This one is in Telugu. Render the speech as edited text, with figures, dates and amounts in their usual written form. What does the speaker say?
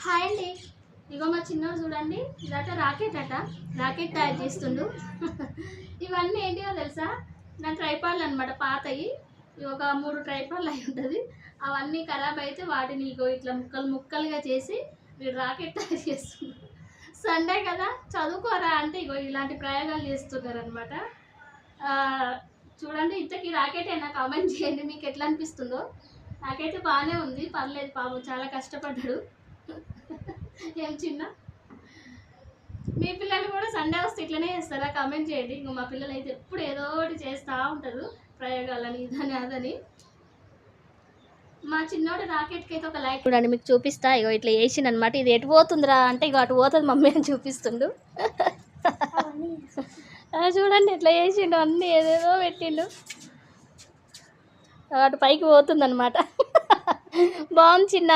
హాయ్ అండి. ఇగో మా చిన్నోడు చూడండి, ఇదట రాకెట్ తయారు చేస్తుండు. ఇవన్నీ ఏంటిదో తెలుసా? నా ట్రైపాడ్లు అనమాట, పాతవి. ఒక 3 ట్రైపాడ్లు అయి ఉంటుంది. అవన్నీ ఖరాబ్ అయితే వాటిని ఇగో ఇట్లా ముక్కలు ముక్కలుగా చేసి వీడు రాకెట్ తయారు చేస్తుండు. సండే కదా, చదువుకోరా అంటే ఇగో ఇలాంటి ప్రయోగాలు చేస్తున్నారు అనమాట. చూడండి, ఇంతకీ రాకెట్ అయినా కామెంట్ చేయండి, మీకు ఎట్లా అనిపిస్తుందో. నాకైతే బాగానే ఉంది, పర్లేదు. పాపం చాలా కష్టపడ్డాడు. ఏం చిన్న, మీ పిల్లలు కూడా సండే వస్తే ఇట్లనే చేస్తారా? కామెంట్ చేయండి. ఇంకో మా పిల్లలు అయితే ఎప్పుడు ఏదో ఒకటి చేస్తూ ఉంటారు, ప్రయోగాలని ఇదని అదని. మా చిన్నోడు రాకెట్కి అయితే ఒక లైక్ చూడండి, మీకు చూపిస్తా. ఇగో ఇట్లా వేసిండు అనమాట. ఇది ఎటు పోతుందిరా అంటే ఇగో అటు పోతుంది మమ్మీ అని చూపిస్తుండు. చూడండి ఎట్లా వేసిండు, అన్నీ ఏదేదో పెట్టిండు. అటు పైకి పోతుంది అనమాట. బాగుంది చిన్న.